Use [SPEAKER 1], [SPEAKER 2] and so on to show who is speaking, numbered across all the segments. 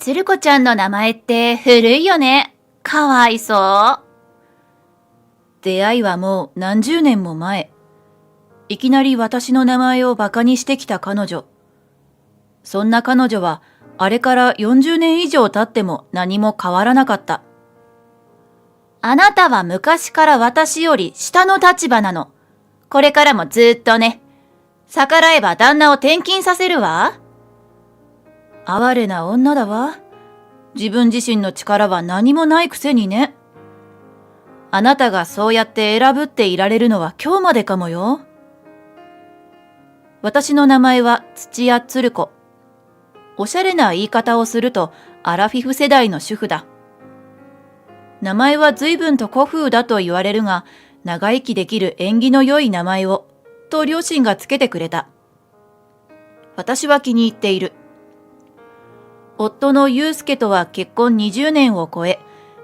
[SPEAKER 1] 鶴子ちゃんの名前って古いよね。かわいそう。
[SPEAKER 2] 出会いはもう何十年も前。いきなり私の名前をバカにしてきた彼女。そんな彼女はあれから40年以上経っても何も変わらなかった。
[SPEAKER 1] あなたは昔から私より下の立場なの。これからもずっとね。逆らえば旦那を転勤させるわ。
[SPEAKER 2] 哀れな女だわ。自分自身の力は何もないくせにね。あなたがそうやって選ぶっていられるのは今日までかもよ。私の名前は土屋鶴子。おしゃれな言い方をするとアラフィフ世代の主婦だ。名前は随分と古風だと言われるが、長生きできる縁起の良い名前を、と両親がつけてくれた。私は気に入っている。夫の祐介とは結婚20年を超え、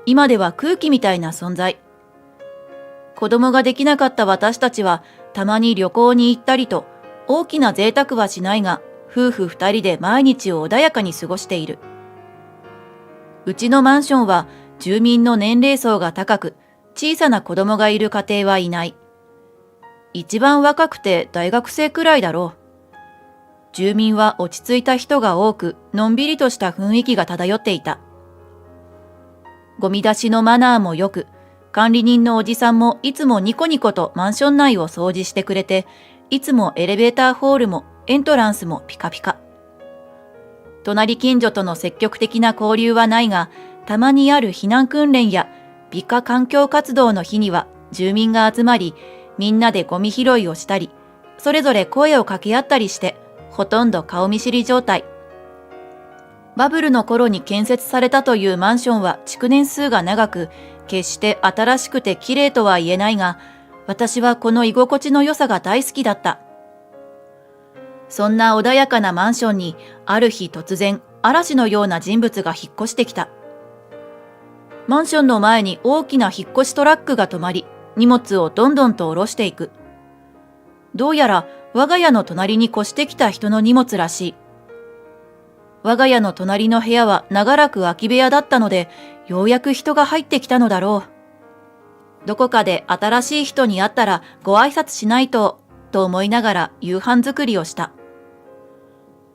[SPEAKER 2] 今では空気みたいな存在。子供ができなかった私たちは、たまに旅行に行ったりと、大きな贅沢はしないが、夫婦二人で毎日を穏やかに過ごしている。うちのマンションは、住民の年齢層が高く、小さな子供がいる家庭はいない。一番若くて大学生くらいだろう。住民は落ち着いた人が多く、のんびりとした雰囲気が漂っていた。ゴミ出しのマナーも良く、管理人のおじさんもいつもニコニコとマンション内を掃除してくれて、いつもエレベーターホールもエントランスもピカピカ。隣近所との積極的な交流はないが、たまにある避難訓練や美化環境活動の日には住民が集まり、みんなでゴミ拾いをしたり、それぞれ声を掛け合ったりして、ほとんど顔見知り状態。バブルの頃に建設されたというマンションは築年数が長く、決して新しくて綺麗とは言えないが、私はこの居心地の良さが大好きだった。そんな穏やかなマンションに、ある日突然、嵐のような人物が引っ越してきた。マンションの前に大きな引っ越しトラックが止まり、荷物をどんどんと下ろしていく。どうやら我が家の隣に越してきた人の荷物らしい。我が家の隣の部屋は長らく空き部屋だったので、ようやく人が入ってきたのだろう。どこかで新しい人に会ったらご挨拶しないと、と思いながら夕飯作りをした。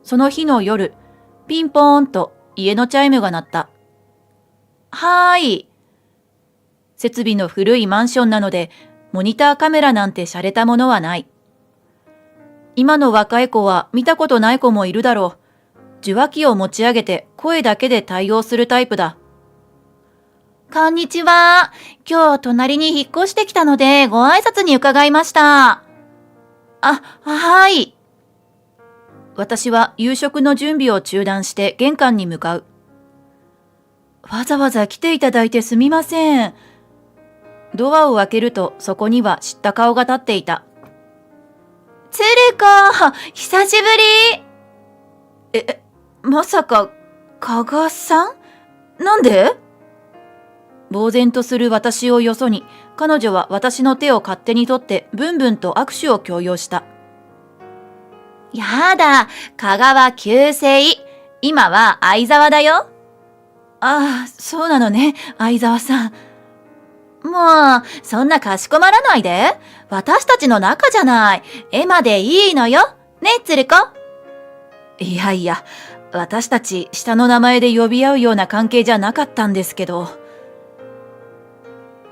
[SPEAKER 2] その日の夜、ピンポーンと家のチャイムが鳴った。はーい。設備の古いマンションなので、モニターカメラなんて洒落たものはない。今の若い子は見たことない子もいるだろう。受話器を持ち上げて声だけで対応するタイプだ。
[SPEAKER 1] こんにちは。今日隣に引っ越してきたのでご挨拶に伺いました。はい。
[SPEAKER 2] 私は夕食の準備を中断して玄関に向かう。わざわざ来ていただいてすみません。ドアを開けるとそこには知った顔が立っていた。
[SPEAKER 1] 鶴子、久しぶり。
[SPEAKER 2] まさか、加賀さん？なんで？呆然とする私をよそに、彼女は私の手を勝手に取ってブンブンと握手を強要した。
[SPEAKER 1] やだ、香川旧姓。今は相沢だよ。
[SPEAKER 2] ああ、そうなのね、相沢さん。
[SPEAKER 1] もう、そんなかしこまらないで。私たちの仲じゃない。エマでいいのよ。ね、鶴子。
[SPEAKER 2] いやいや、私たち下の名前で呼び合うような関係じゃなかったんですけど。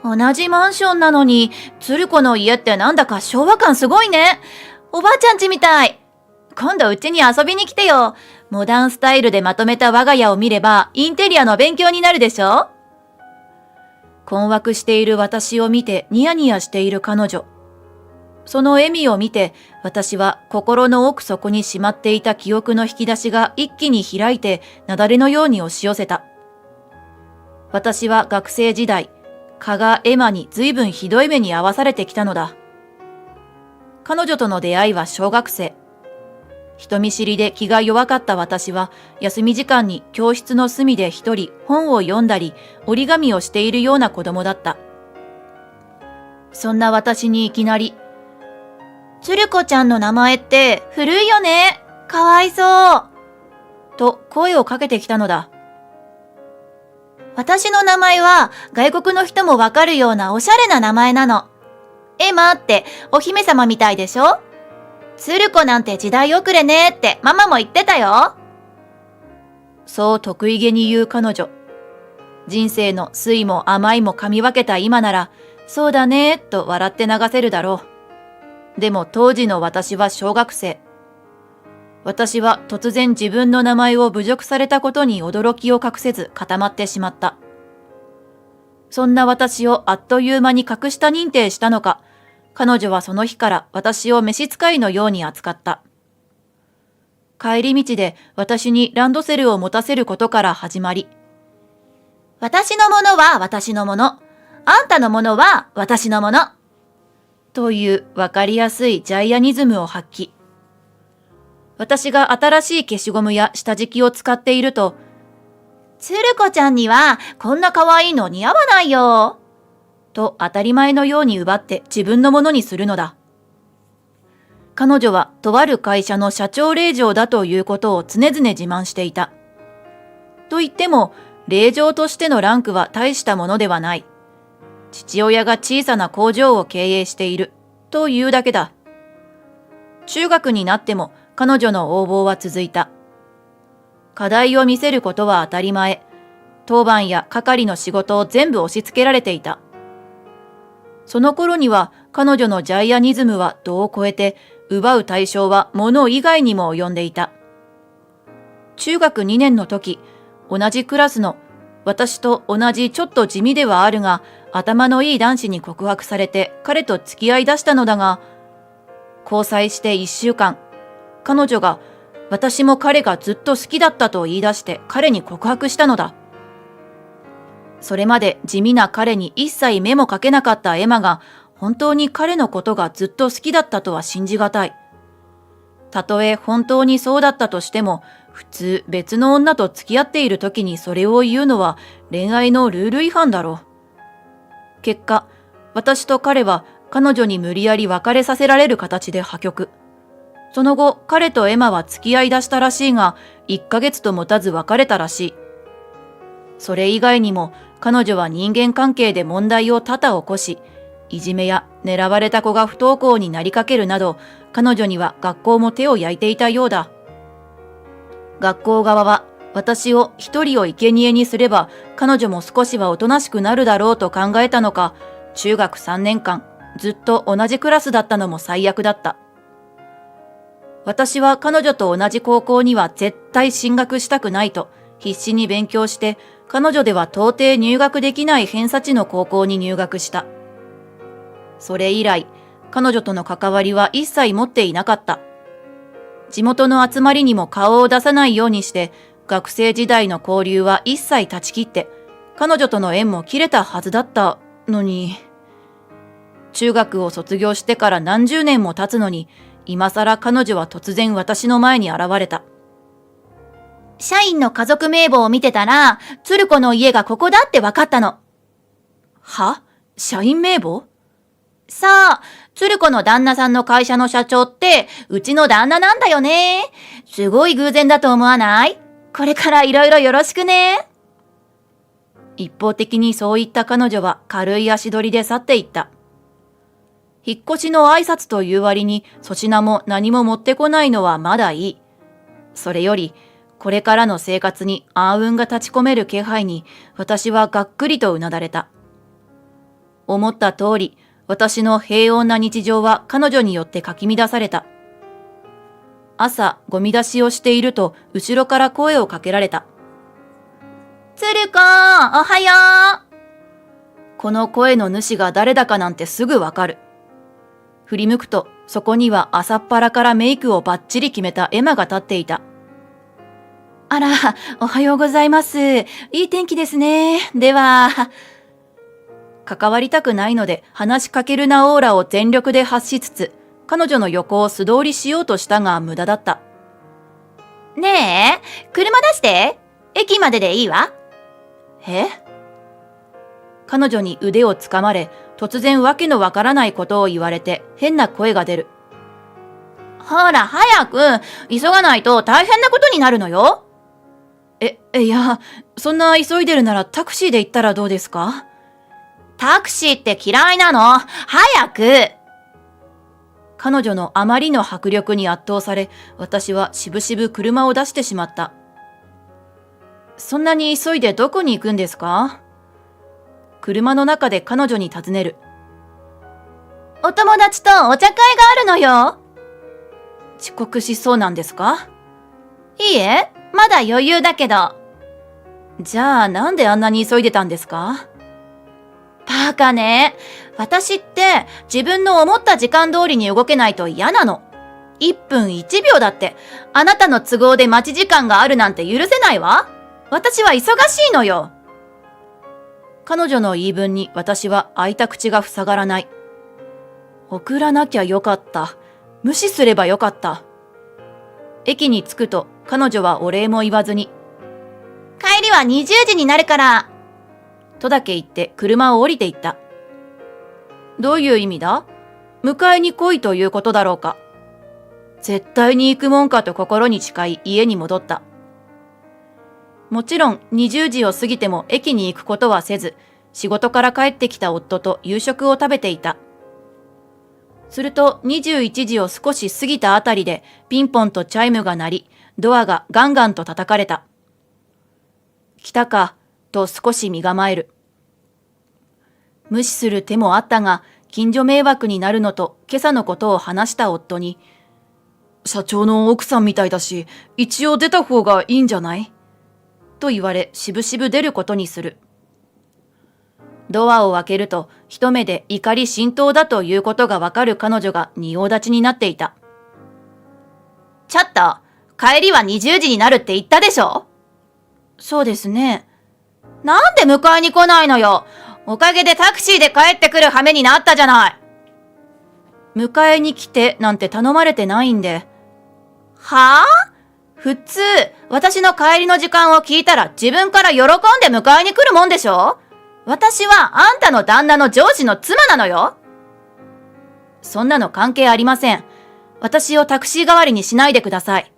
[SPEAKER 1] 同じマンションなのに、鶴子の家ってなんだか昭和感すごいね。おばあちゃん家みたい。今度うちに遊びに来てよ。モダンスタイルでまとめた我が家を見れば、インテリアの勉強になるでしょ？
[SPEAKER 2] 困惑している私を見てニヤニヤしている彼女。その笑みを見て、私は心の奥底にしまっていた記憶の引き出しが一気に開いて、雪崩のように押し寄せた。私は学生時代、加賀エマに随分ひどい目に遭わされてきたのだ。彼女との出会いは小学生。人見知りで気が弱かった私は、休み時間に教室の隅で一人本を読んだり、折り紙をしているような子供だった。そんな私にいきなり、
[SPEAKER 1] 鶴子ちゃんの名前って古いよね。かわいそう。
[SPEAKER 2] と声をかけてきたのだ。
[SPEAKER 1] 私の名前は外国の人もわかるようなおしゃれな名前なの。エマってお姫様みたいでしょ？鶴子なんて時代遅れねってママも言ってたよ。
[SPEAKER 2] そう得意げに言う彼女。人生の酸いも甘いも噛み分けた今なら、そうだねと笑って流せるだろう。でも当時の私は小学生。私は突然自分の名前を侮辱されたことに驚きを隠せず固まってしまった。そんな私をあっという間に格下認定したのか、彼女はその日から私を召使いのように扱った。帰り道で私にランドセルを持たせることから始まり、
[SPEAKER 1] 私のものは私のもの。あんたのものは私のもの。
[SPEAKER 2] というわかりやすいジャイアニズムを発揮。私が新しい消しゴムや下敷きを使っていると、
[SPEAKER 1] 鶴子ちゃんにはこんな可愛いの似合わないよ。
[SPEAKER 2] と当たり前のように奪って自分のものにするのだ。彼女はとある会社の社長令嬢だということを常々自慢していた。と言っても、令嬢としてのランクは大したものではない。父親が小さな工場を経営しているというだけだ。中学になっても彼女の横暴は続いた。課題を見せることは当たり前。当番や係の仕事を全部押し付けられていた。その頃には彼女のジャイアニズムは度を超えて、奪う対象は物以外にも及んでいた。中学2年の時、同じクラスの私と同じちょっと地味ではあるが頭のいい男子に告白されて彼と付き合い出したのだが、交際して1週間、彼女が私も彼がずっと好きだったと言い出して彼に告白したのだ。それまで地味な彼に一切目もかけなかったエマが本当に彼のことがずっと好きだったとは信じがたい。たとえ本当にそうだったとしても、普通別の女と付き合っている時にそれを言うのは恋愛のルール違反だろう。結果、私と彼は彼女に無理やり別れさせられる形で破局。その後、彼とエマは付き合い出したらしいが、1ヶ月と持たず別れたらしい。それ以外にも彼女は人間関係で問題を多々起こし、いじめや狙われた子が不登校になりかけるなど、彼女には学校も手を焼いていたようだ。学校側は私を一人を生贄にすれば彼女も少しはおとなしくなるだろうと考えたのか、中学3年間ずっと同じクラスだったのも最悪だった。私は彼女と同じ高校には絶対進学したくないと必死に勉強して、彼女では到底入学できない偏差値の高校に入学した。それ以来、彼女との関わりは一切持っていなかった。地元の集まりにも顔を出さないようにして、学生時代の交流は一切断ち切って、彼女との縁も切れたはずだったのに。中学を卒業してから何十年も経つのに、今更彼女は突然私の前に現れた。
[SPEAKER 1] 社員の家族名簿を見てたら、鶴子の家がここだって分かったの。
[SPEAKER 2] は？社員名簿？
[SPEAKER 1] さあ、鶴子の旦那さんの会社の社長って、うちの旦那なんだよね。すごい偶然だと思わない？これからいろいろよろしくね。
[SPEAKER 2] 一方的にそう言った彼女は軽い足取りで去っていった。引っ越しの挨拶という割に粗品も何も持ってこないのはまだいい。それより、これからの生活に暗雲が立ち込める気配に私はがっくりとうなだれた。思った通り、私の平穏な日常は彼女によってかき乱された。朝、ゴミ出しをしていると、後ろから声をかけられた。
[SPEAKER 1] 鶴子、おはよう。
[SPEAKER 2] この声の主が誰だかなんてすぐわかる。振り向くと、そこには朝っぱらからメイクをバッチリ決めたエマが立っていた。
[SPEAKER 1] あら、おはようございます。いい天気ですね。では、
[SPEAKER 2] 関わりたくないので話しかけるなオーラを全力で発しつつ、彼女の横を素通りしようとしたが無駄だった。
[SPEAKER 1] ねえ、車出して。駅まででいいわ。
[SPEAKER 2] え？彼女に腕をつかまれ、突然わけのわからないことを言われて変な声が出る。
[SPEAKER 1] ほら、早く、急がないと大変なことになるのよ。
[SPEAKER 2] いや、そんな急いでるならタクシーで行ったらどうですか？
[SPEAKER 1] タクシーって嫌いなの。早く。
[SPEAKER 2] 彼女のあまりの迫力に圧倒され、私はしぶしぶ車を出してしまった。そんなに急いでどこに行くんですか？車の中で彼女に尋ねる。
[SPEAKER 1] お友達とお茶会があるのよ。
[SPEAKER 2] 遅刻しそうなんですか？
[SPEAKER 1] いいえ、まだ余裕だけど。
[SPEAKER 2] じゃあなんであんなに急いでたんですか？
[SPEAKER 1] バカね。私って自分の思った時間通りに動けないと嫌なの。1分1秒だってあなたの都合で待ち時間があるなんて許せないわ。私は忙しいのよ。
[SPEAKER 2] 彼女の言い分に私は開いた口が塞がらない。送らなきゃよかった。無視すればよかった。駅に着くと彼女はお礼も言わずに、
[SPEAKER 1] 帰りは20時になるから。
[SPEAKER 2] とだけ言って車を降りていった。どういう意味だ？迎えに来いということだろうか。絶対に行くもんかと心に誓い家に戻った。もちろん20時を過ぎても駅に行くことはせず、仕事から帰ってきた夫と夕食を食べていた。すると21時を少し過ぎたあたりでピンポンとチャイムが鳴り、ドアがガンガンと叩かれた。来たか、と少し身構える。無視する手もあったが、近所迷惑になるのと今朝のことを話した夫に、社長の奥さんみたいだし、一応出た方がいいんじゃない？と言われ、しぶしぶ出ることにする。ドアを開けると、一目で怒り心頭だということがわかる彼女が仁王立ちになっていた。
[SPEAKER 1] ちょっと、帰りは20時になるって言ったでしょ？
[SPEAKER 2] そうですね。
[SPEAKER 1] なんで迎えに来ないのよ。おかげでタクシーで帰ってくる羽目になったじゃない。
[SPEAKER 2] 迎えに来てなんて頼まれてないんで。
[SPEAKER 1] はぁ？普通、私の帰りの時間を聞いたら自分から喜んで迎えに来るもんでしょ？私はあんたの旦那の上司の妻なのよ。
[SPEAKER 2] そんなの関係ありません。私をタクシー代わりにしないでください。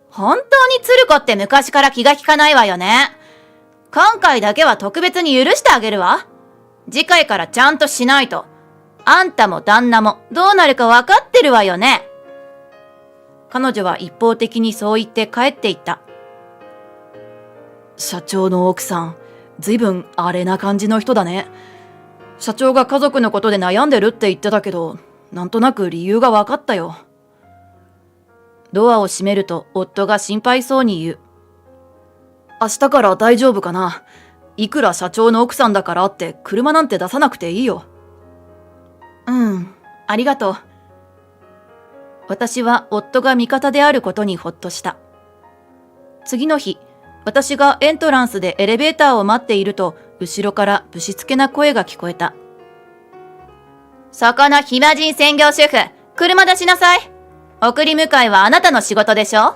[SPEAKER 1] 本当に鶴子って昔から気が利かないわよね。今回だけは特別に許してあげるわ。次回からちゃんとしないと。あんたも旦那もどうなるかわかってるわよね。
[SPEAKER 2] 彼女は一方的にそう言って帰っていった。社長の奥さん、ずいぶんあれな感じの人だね。社長が家族のことで悩んでるって言ってたけど、なんとなく理由が分かったよ。ドアを閉めると夫が心配そうに言う。明日から大丈夫かな？いくら社長の奥さんだからって車なんて出さなくていいよ。ありがとう。私は夫が味方であることにほっとした。次の日、私がエントランスでエレベーターを待っていると、後ろからぶしつけな声が聞こえた。
[SPEAKER 1] そこの暇人専業主婦、車出しなさい。送り迎えはあなたの仕事でしょ？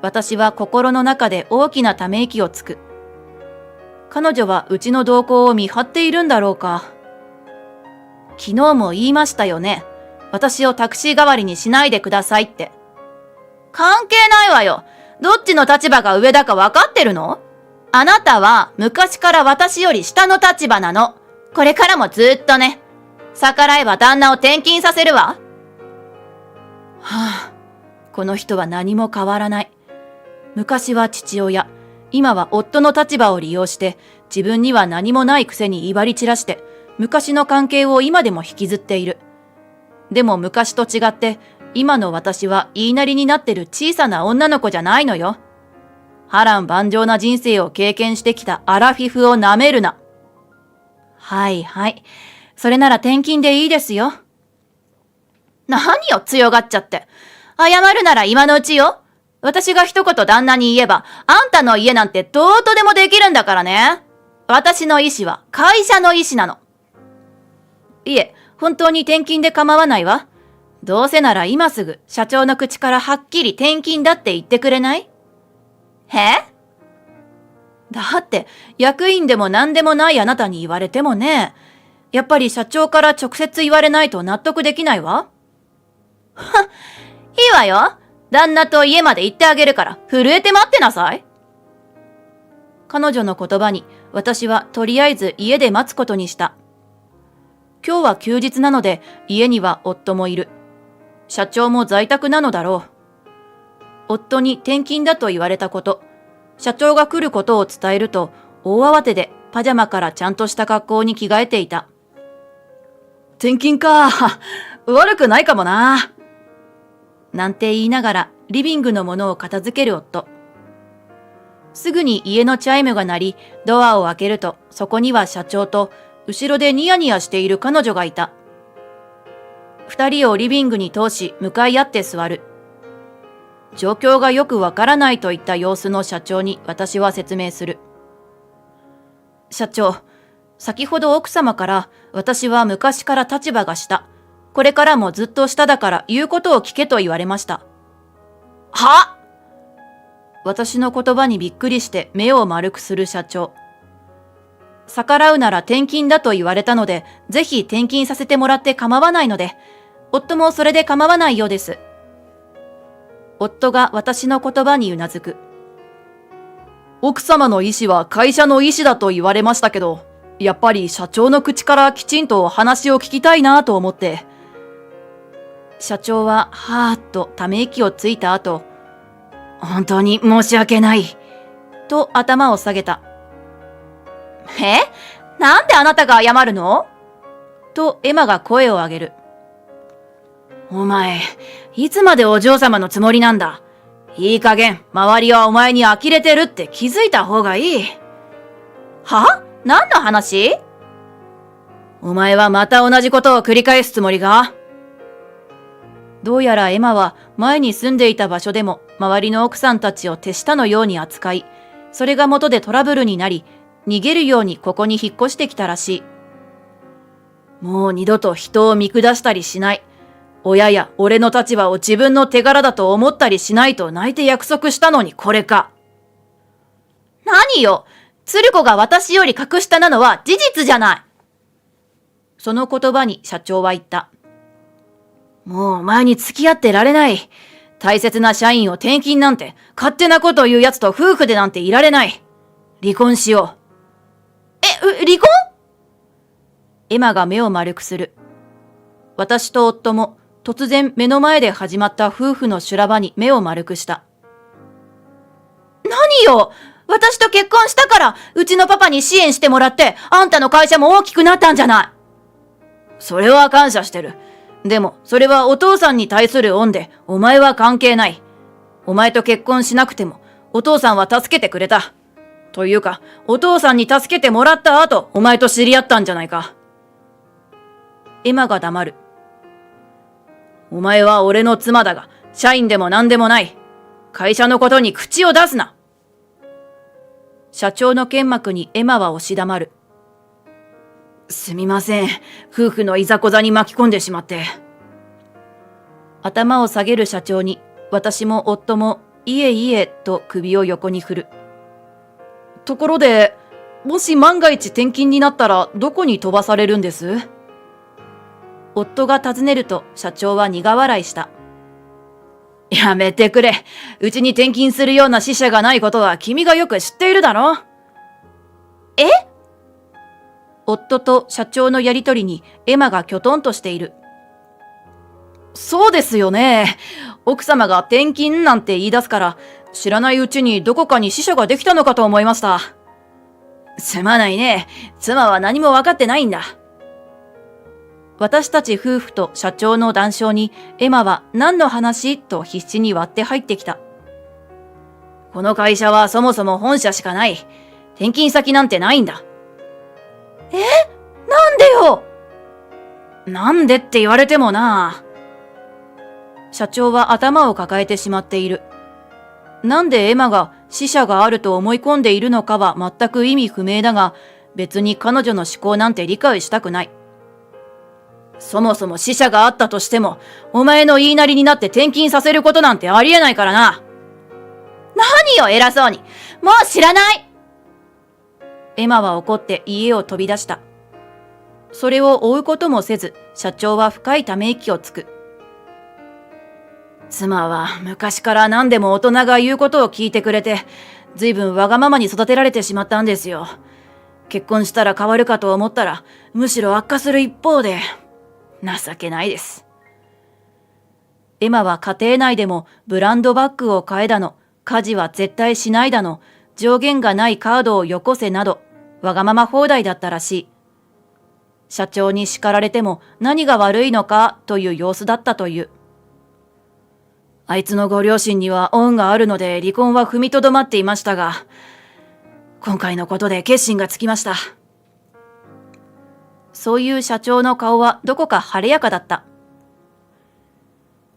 [SPEAKER 2] 私は心の中で大きなため息をつく。彼女はうちの動向を見張っているんだろうか。昨日も言いましたよね。私をタクシー代わりにしないでくださいって。
[SPEAKER 1] 関係ないわよ。どっちの立場が上だか分かってるの？あなたは昔から私より下の立場なの。これからもずっとね。逆らえば旦那を転勤させるわ。
[SPEAKER 2] この人は何も変わらない。昔は父親、今は夫の立場を利用して、自分には何もないくせに威張り散らして、昔の関係を今でも引きずっている。でも昔と違って、今の私は言いなりになってる小さな女の子じゃないのよ。波乱万丈な人生を経験してきたアラフィフを舐めるな。はいはい。それなら転勤でいいですよ。
[SPEAKER 1] 何よ強がっちゃって。謝るなら今のうちよ。私が一言旦那に言えば、あんたの家なんてどうとでもできるんだからね。私の意思は会社の意思なの。
[SPEAKER 2] いえ、本当に転勤で構わないわ。どうせなら今すぐ社長の口からはっきり転勤だって言ってくれない？だって役員でも何でもないあなたに言われてもね、やっぱり社長から直接言われないと納得できないわ。
[SPEAKER 1] いいわよ。旦那と家まで行ってあげるから震えて待ってなさい。
[SPEAKER 2] 彼女の言葉に私はとりあえず家で待つことにした。今日は休日なので家には夫もいる。社長も在宅なのだろう。夫に転勤だと言われたこと、社長が来ることを伝えると大慌てでパジャマからちゃんとした格好に着替えていた。転勤か。悪くないかもな。なんて言いながらリビングのものを片付ける夫。すぐに家のチャイムが鳴り、ドアを開けるとそこには社長と後ろでニヤニヤしている彼女がいた。二人をリビングに通し向かい合って座る。状況がよくわからないといった様子の社長に私は説明する。社長、先ほど奥様から私は昔から立場が下。これからもずっと下だから言うことを聞けと言われました。
[SPEAKER 1] は？
[SPEAKER 2] 私の言葉にびっくりして目を丸くする社長。逆らうなら転勤だと言われたので、ぜひ転勤させてもらって構わないので、夫もそれで構わないようです。夫が私の言葉にうなずく。奥様の意思は会社の意思だと言われましたけど、やっぱり社長の口からきちんと話を聞きたいなと思って。社長ははーっとため息をついた後、本当に申し訳ない、と頭を下げた。
[SPEAKER 1] なんであなたが謝るの？
[SPEAKER 2] とエマが声を上げる。お前、いつまでお嬢様のつもりなんだ。いい加減、周りはお前に呆れてるって気づいた方がいい。
[SPEAKER 1] は？何の話？
[SPEAKER 2] お前はまた同じことを繰り返すつもりか？どうやらエマは前に住んでいた場所でも周りの奥さんたちを手下のように扱い、それが元でトラブルになり、逃げるようにここに引っ越してきたらしい。もう二度と人を見下したりしない。親や俺の立場を自分の手柄だと思ったりしないと泣いて約束したのにこれか。
[SPEAKER 1] 何よ、鶴子が私より格下なのは事実じゃない。
[SPEAKER 2] その言葉に社長は言った。もうお前に付き合ってられない。大切な社員を転勤なんて勝手なことを言う奴と夫婦でなんていられない。離婚しよ
[SPEAKER 1] う。離婚？
[SPEAKER 2] エマが目を丸くする。私と夫も突然目の前で始まった夫婦の修羅場に目を丸くした。
[SPEAKER 1] 何よ、私と結婚したからうちのパパに支援してもらってあんたの会社も大きくなったんじゃない。
[SPEAKER 2] それは感謝してる。でもそれはお父さんに対する恩でお前は関係ない。お前と結婚しなくてもお父さんは助けてくれた。というかお父さんに助けてもらった後お前と知り合ったんじゃないか。エマが黙る。お前は俺の妻だが社員でも何でもない。会社のことに口を出すな。社長の剣幕にエマは押し黙る。すみません。夫婦のいざこざに巻き込んでしまって。頭を下げる社長に私も夫もいえいえと首を横に振る。ところで、もし万が一転勤になったらどこに飛ばされるんです？夫が尋ねると社長は苦笑いした。やめてくれ。うちに転勤するような死者がないことは君がよく知っているだろ。夫と社長のやりとりにエマがきょとんとしている。そうですよね。奥様が転勤なんて言い出すから、知らないうちにどこかに死者ができたのかと思いました。すまないね。妻は何も分かってないんだ。私たち夫婦と社長の談笑にエマは何の話と必死に割って入ってきた。この会社はそもそも本社しかない。転勤先なんてないんだ。
[SPEAKER 1] なんでよ。
[SPEAKER 2] なんでって言われてもな。社長は頭を抱えてしまっている。なんでエマが死者があると思い込んでいるのかは全く意味不明だが、別に彼女の思考なんて理解したくない。そもそも死者があったとしても、お前の言いなりになって転勤させることなんてありえないからな。
[SPEAKER 1] 何よ偉そうに。もう知らない。
[SPEAKER 2] エマは怒って家を飛び出した。それを追うこともせず、社長は深いため息をつく。妻は昔から何でも大人が言うことを聞いてくれて、ずいぶんわがままに育てられてしまったんですよ。結婚したら変わるかと思ったら、むしろ悪化する一方で、情けないです。エマは家庭内でもブランドバッグを買えだの、家事は絶対しないだの、上限がないカードをよこせなど、わがまま放題だったらしい。社長に叱られても何が悪いのかという様子だったという。あいつのご両親には恩があるので離婚は踏みとどまっていましたが、今回のことで決心がつきました。そういう社長の顔はどこか晴れやかだった。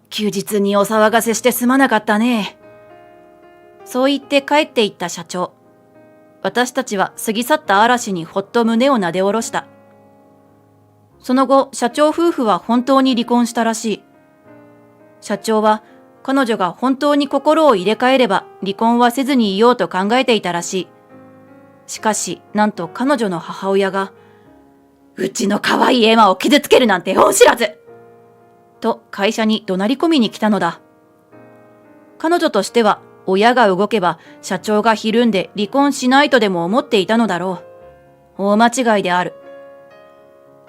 [SPEAKER 2] 休日にお騒がせしてすまなかったね。そう言って帰っていった社長。私たちは過ぎ去った嵐にほっと胸をなで下ろした。その後、社長夫婦は本当に離婚したらしい。社長は彼女が本当に心を入れ替えれば離婚はせずにいようと考えていたらしい。しかし、なんと彼女の母親が、うちの可愛いエマを傷つけるなんて恩知らずと会社に怒鳴り込みに来たのだ。彼女としては、親が動けば社長がひるんで離婚しないとでも思っていたのだろう。大間違いである。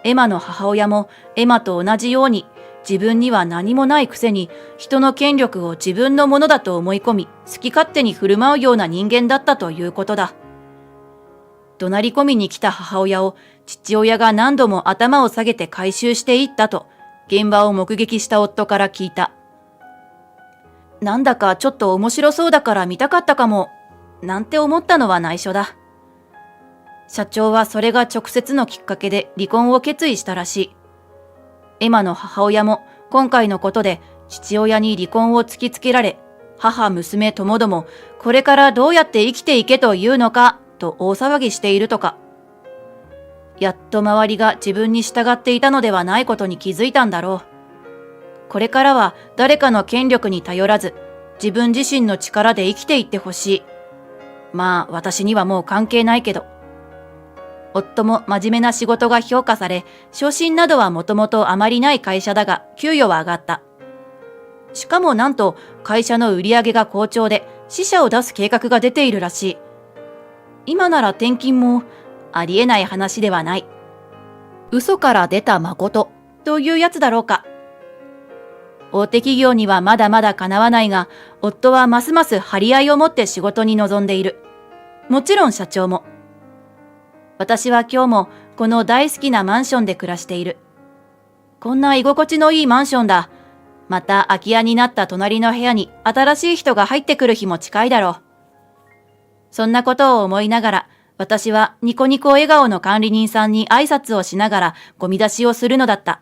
[SPEAKER 2] エマの母親もエマと同じように自分には何もないくせに人の権力を自分のものだと思い込み好き勝手に振る舞うような人間だったということだ。怒鳴り込みに来た母親を父親が何度も頭を下げて回収していったと現場を目撃した夫から聞いた。なんだかちょっと面白そうだから見たかったかもなんて思ったのは内緒だ。社長はそれが直接のきっかけで離婚を決意したらしい。エマの母親も今回のことで父親に離婚を突きつけられ、母娘ともどもこれからどうやって生きていけというのかと大騒ぎしているとか。やっと周りが自分に従っていたのではないことに気づいたんだろう。これからは誰かの権力に頼らず自分自身の力で生きていってほしい。まあ私にはもう関係ないけど。夫も真面目な仕事が評価され、昇進などはもともとあまりない会社だが、給与は上がった。しかもなんと、会社の売り上げが好調で、死者を出す計画が出ているらしい。今なら転勤も、ありえない話ではない。嘘から出た誠、というやつだろうか。大手企業にはまだまだかなわないが、夫はますます張り合いを持って仕事に臨んでいる。もちろん社長も。私は今日もこの大好きなマンションで暮らしている。こんな居心地のいいマンションだ。また空き家になった隣の部屋に新しい人が入ってくる日も近いだろう。そんなことを思いながら、私はニコニコ笑顔の管理人さんに挨拶をしながらゴミ出しをするのだった。